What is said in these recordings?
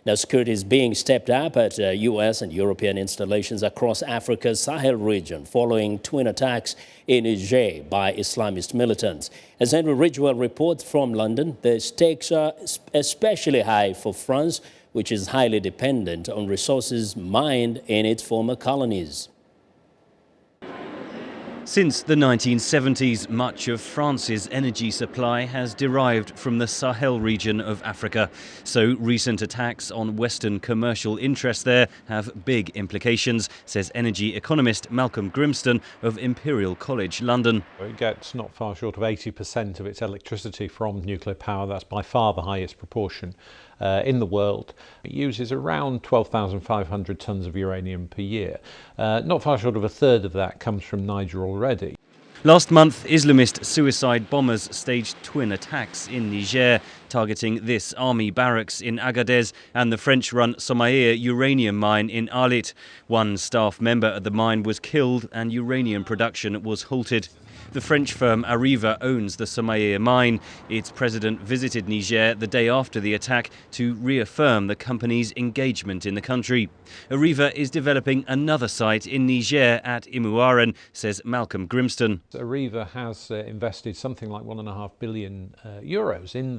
Now, security is being stepped up at U.S. and European installations across Africa's Sahel region following twin attacks in Niger by Islamist militants. As Henry Ridgwell reports from London, the stakes are especially high for France, which is highly dependent on resources mined in its former colonies. Since the 1970s, much of France's energy supply has derived from the Sahel region of Africa. So recent attacks on Western commercial interests there have big implications, says energy economist Malcolm Grimston of Imperial College London. It gets not far short of 80% of its electricity from nuclear power. That's by far the highest proportion in the world. It uses around 12,500 tonnes of uranium per year. Not far short of a third of that comes from Niger already. Last month, Islamist suicide bombers staged twin attacks in Niger, targeting this army barracks in Agadez and the French-run Sahel uranium mine in Arlit. One staff member at the mine was killed and uranium production was halted. The French firm Areva owns the Sahel mine. Its president visited Niger the day after the attack to reaffirm the company's engagement in the country. Areva is developing another site in Niger at Imouaren, says Malcolm Grimston. Areva has invested something like €1.5 billion euros in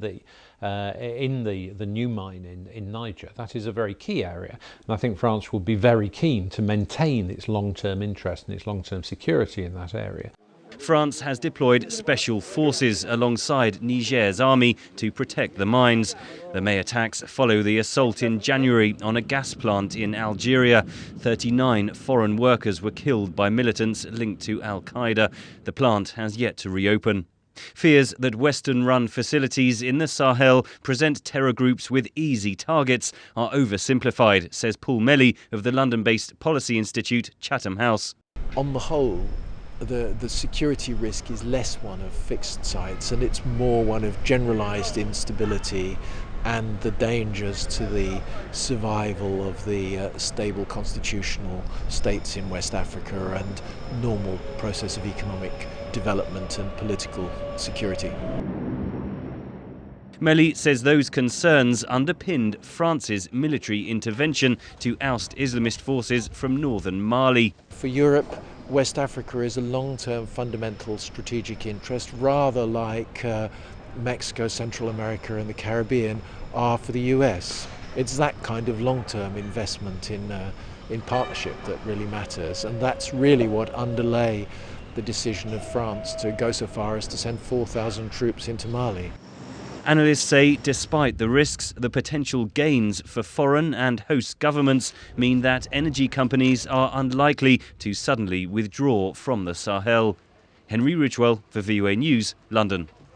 the new mine in Niger. That is a very key area, and I think France will be very keen to maintain its long-term interest and its long-term security in that area. France has deployed special forces alongside Niger's army to protect the mines. The May attacks follow the assault in January on a gas plant in Algeria. 39 foreign workers were killed by militants linked to Al-Qaeda. The plant has yet to reopen. Fears that Western-run facilities in the Sahel present terror groups with easy targets are oversimplified, says Paul MELLY of the London-based policy institute Chatham House. On the whole, the security risk is less one of fixed sites and it's more one of generalised instability and the dangers to the survival of the stable constitutional states in West Africa and normal process of economic development and political security. MELLY says those concerns underpinned France's military intervention to oust Islamist forces from northern Mali. For Europe, West Africa is a long-term fundamental strategic interest, rather like Mexico, Central America and the Caribbean are for the US. It's that kind of long-term investment in partnership that really matters, and that's really what underlay the decision of France to go so far as to send 4,000 troops into Mali. Analysts say despite the risks, the potential gains for foreign and host governments mean that energy companies are unlikely to suddenly withdraw from the Sahel. Henry Ridgwell for VOA News, London.